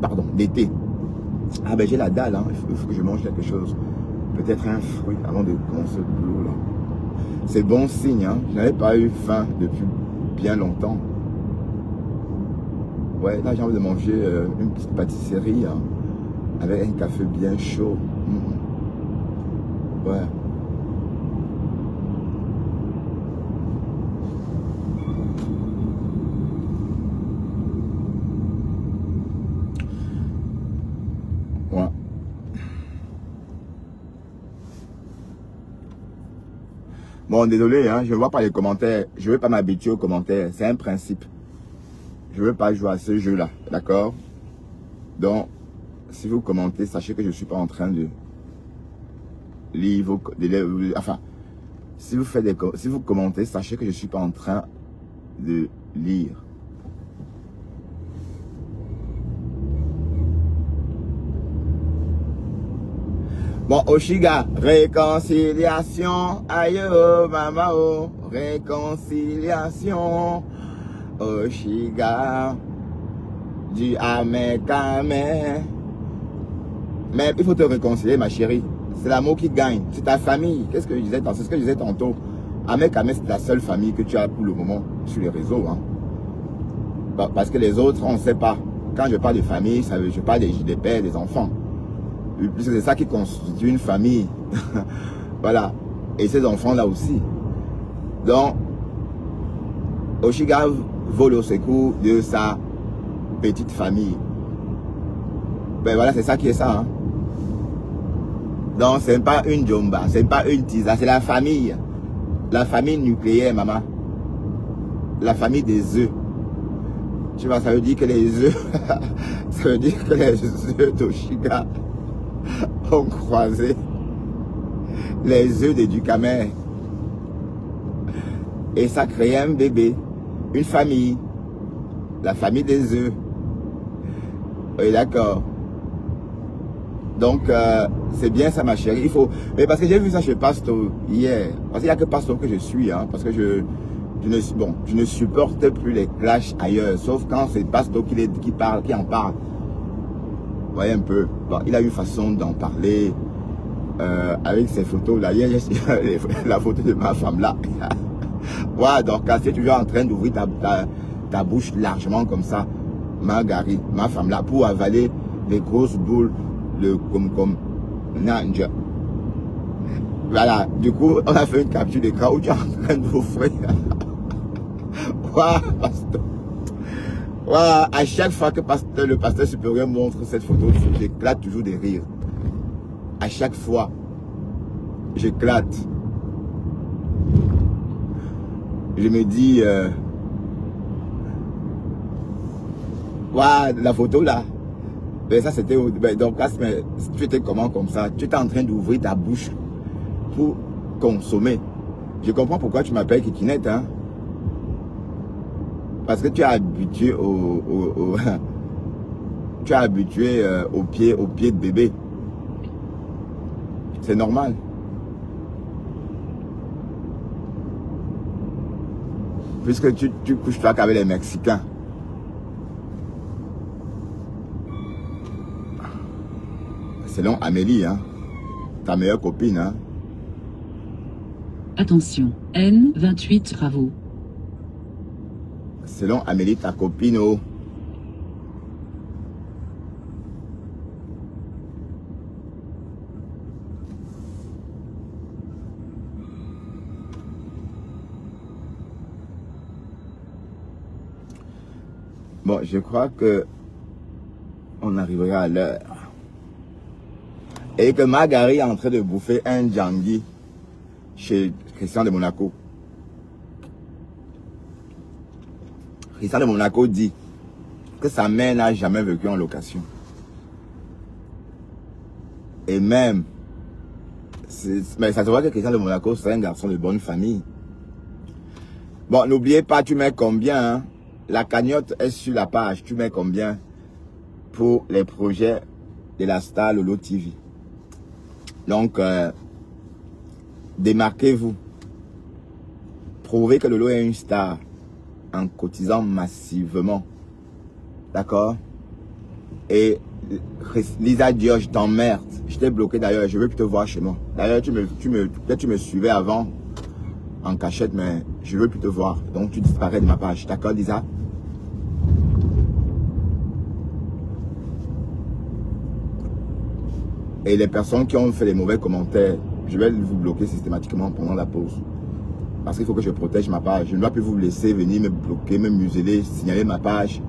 Pardon, d'été. Ah ben j'ai la dalle, hein. Il faut que je mange quelque chose. Peut-être un fruit avant de commencer le boulot là. C'est bon signe, hein. Je n'avais pas eu faim depuis bien longtemps. Ouais, là j'ai envie de manger une petite pâtisserie hein, avec un café bien chaud. Ouais. Bon, désolé, hein, je ne vois pas les commentaires. Je ne veux pas m'habituer aux commentaires. C'est un principe. Je ne veux pas jouer à ce jeu-là. D'accord? Donc, si vous commentez, sachez que je ne suis pas en train de lire vos... Enfin, si vous commentez, sachez que je ne suis pas en train de lire. Bon, Oshiga, réconciliation, aïe oh, maman oh, réconciliation, Oshiga, du amen, amen. Mais il faut te réconcilier, ma chérie. C'est l'amour qui gagne, c'est ta famille. Qu'est-ce que je disais, c'est ce que je disais tantôt. Amen, amen, c'est la seule famille que tu as pour le moment sur les réseaux. Hein. Parce que les autres, on ne sait pas. Quand je parle de famille, je parle des pères, des enfants. C'est ça qui constitue une famille. Voilà. Et ces enfants-là aussi. Donc, Oshiga vole au secours de sa petite famille. Ben voilà, c'est ça qui est ça. Hein. Donc, c'est pas une jomba, c'est pas une tisa, c'est la famille. La famille nucléaire, maman. La famille des œufs. Tu vois, ça veut dire que les œufs, ça veut dire que les œufs d'Oshiga ont croisé les œufs des Ducamel. Et ça crée un bébé, une famille, la famille des œufs. Oui, d'accord. Donc, c'est bien ça, ma chérie. Il faut... Mais parce que j'ai vu ça chez Pasto hier. Parce qu'il n'y a que Pasto que je suis. Hein, parce que je ne supporte plus les clashs ailleurs. Sauf quand c'est Pasto qui en parle. Vous voyez un peu. Bon, il a une façon d'en parler. Avec ces photos là. Hier, la photo de ma femme là. Ouais, donc quand tu es toujours en train d'ouvrir ta bouche largement comme ça, Marguerite, ma femme là, pour avaler les grosses boules, comme Nanja. Voilà, du coup, on a fait une capture d'écran où tu es en train d'ouvrir. Ouais, pasteur. Ouais, à chaque fois que le pasteur supérieur montre cette photo, j'éclate toujours des rires. À chaque fois, j'éclate. Je me dis, ouais, la photo là, ben ça c'était, donc là, tu étais comment comme ça? Tu étais en train d'ouvrir ta bouche pour consommer. Je comprends pourquoi tu m'appelles Kikinette, hein? Parce que tu es habitué tu es habitué au pied de bébé. C'est normal. Puisque tu couches toi qu'avec les Mexicains. Selon Amélie, hein, ta meilleure copine. Hein. Attention, N28 travaux. Selon Amélie, ta copine. Oh. Bon, je crois que on arrivera à l'heure. Et que Marguerite est en train de bouffer un Djangui chez Christian de Monaco. Christian de Monaco dit que sa mère n'a jamais vécu en location. Et même, mais ça se voit que Christian de Monaco, c'est un garçon de bonne famille. Bon, n'oubliez pas, tu mets combien, hein? La cagnotte est sur la page. Tu mets combien pour les projets de la star Lolo TV. Donc, démarquez-vous. Prouvez que Lolo est une star en cotisant massivement. D'accord? Et Lisa Dior, je t'emmerde. Je t'ai bloqué d'ailleurs. Je veux plus te voir chez moi. D'ailleurs, peut-être tu me suivais avant en cachette, mais je veux plus te voir. Donc, tu disparais de ma page. D'accord, Lisa? Et les personnes qui ont fait les mauvais commentaires, je vais vous bloquer systématiquement pendant la pause. Parce qu'il faut que je protège ma page. Je ne dois plus vous laisser venir me bloquer, me museler, signaler ma page.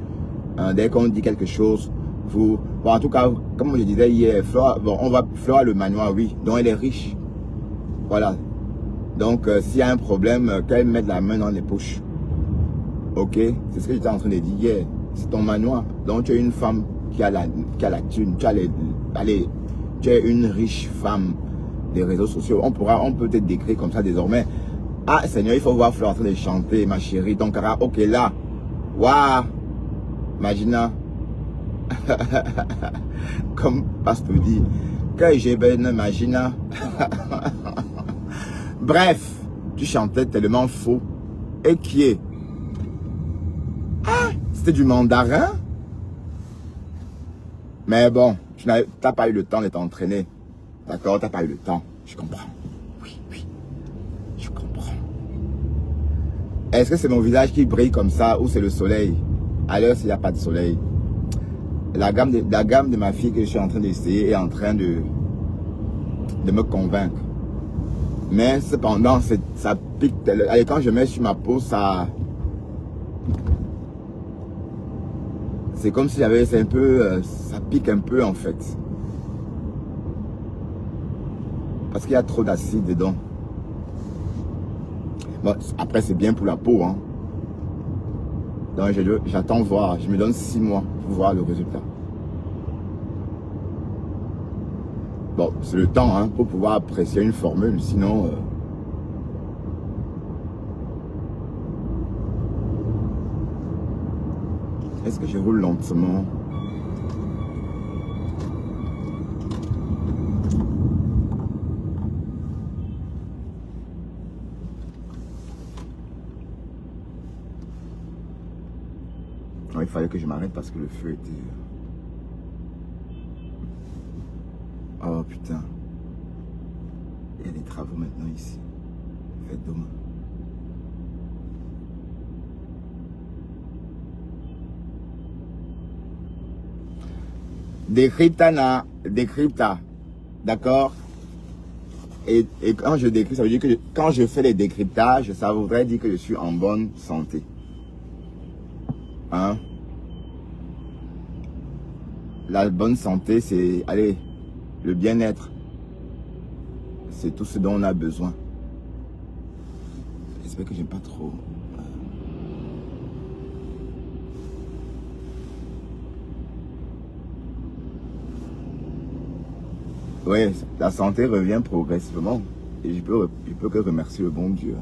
Dès qu'on dit quelque chose, vous... Bon, en tout cas, comme je disais hier, Flora le manoir, oui. Donc, elle est riche. Voilà. Donc, s'il y a un problème, qu'elle mette la main dans les poches. Ok? C'est ce que j'étais en train de dire hier. C'est ton manoir. Donc, tu es une femme qui a la thune, allez, tu es une riche femme des réseaux sociaux. On peut te décrire comme ça désormais. Ah Seigneur, il faut voir Fleur en train de chanter, ma chérie, ton karaoké là. Waouh, Magina. Comme Pasteur dit, que j'ai ben Magina. Bref, tu chantais tellement faux. Et qui est? Ah, c'était du mandarin. Mais bon, tu n'as pas eu le temps de t'entraîner. D'accord, tu n'as pas eu le temps. Je comprends. Oui, oui, je comprends. Est-ce que c'est mon visage qui brille comme ça ou c'est le soleil? À l'heure, s'il n'y a pas de soleil. La gamme de ma fille que je suis en train d'essayer est en train de me convaincre. Mais cependant, ça pique. Allez, quand je mets sur ma peau, ça... C'est comme si j'avais... C'est un peu... ça pique un peu en fait. Parce qu'il y a trop d'acide dedans. Bon, après, c'est bien pour la peau. Hein. Donc, j'attends voir. Je me donne 6 mois pour voir le résultat. Bon, c'est le temps hein, pour pouvoir apprécier une formule. Sinon... Est-ce que je roule lentement? Non, il fallait que je m'arrête parce que le feu était... Oh putain. Il y a des travaux maintenant ici. Faites demain. Décrypta, décrypta. D'accord? Et quand je décrypte, ça veut dire que quand je fais les décryptages, ça voudrait dire que je suis en bonne santé. Hein? La bonne santé, c'est, allez, le bien-être. C'est tout ce dont on a besoin. J'espère que j'aime pas trop. Oui, la santé revient progressivement. Et je peux que remercier le bon Dieu.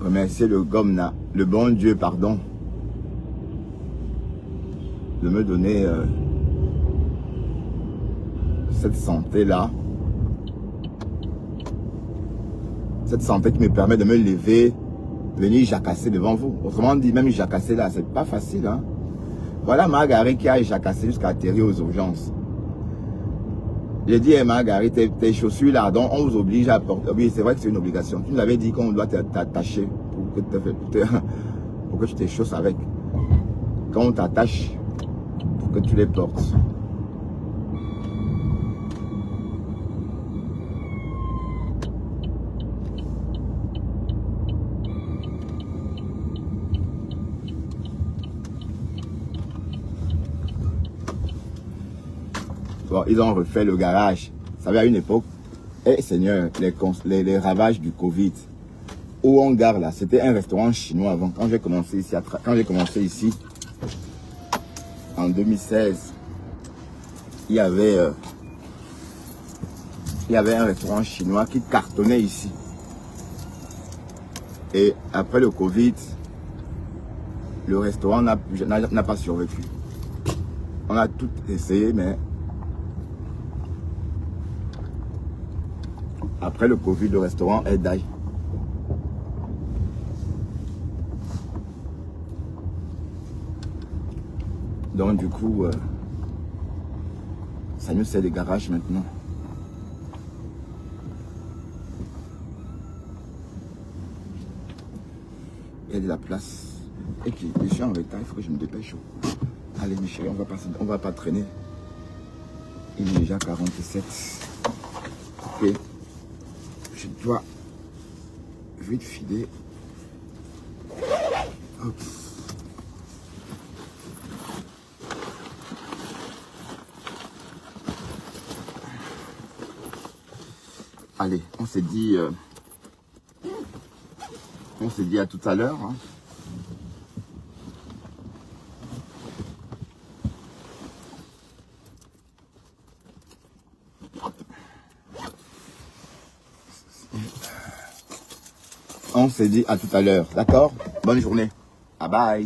Remercier le bon Dieu, pardon, de me donner cette santé-là. Cette santé qui me permet de me lever, venir jacasser devant vous. Autrement dit, même jacasser là, c'est pas facile. Hein? Voilà Marguerite qui a jacassé jusqu'à atterrir aux urgences. J'ai dit, hey, Marguerite, tes chaussures là, donc on vous oblige à porter. Oui, c'est vrai que c'est une obligation. Tu nous avais dit qu'on doit t'attacher pour que tu t'échausses avec. Quand on t'attache, pour que tu les portes. Bon, ils ont refait le garage. Ça avait à une époque, eh Seigneur, les ravages du Covid. Où on garde là, c'était un restaurant chinois avant. Quand j'ai commencé ici, en 2016, il y avait un restaurant chinois qui cartonnait ici. Et après le Covid, le restaurant n'a pas survécu. On a tout essayé, mais après le Covid, le restaurant est d'ail. Donc du coup, ça nous sert des garages maintenant. Il y a de la place. Et puis, je suis en retard, il faut que je me dépêche. Allez mes chéris, on va pas traîner. Il est déjà 47. Ok. Je dois vite filer. Hop. Allez, on s'est dit à tout à l'heure. Hein. On se dit à tout à l'heure. D'accord? Bonne journée. Bye bye.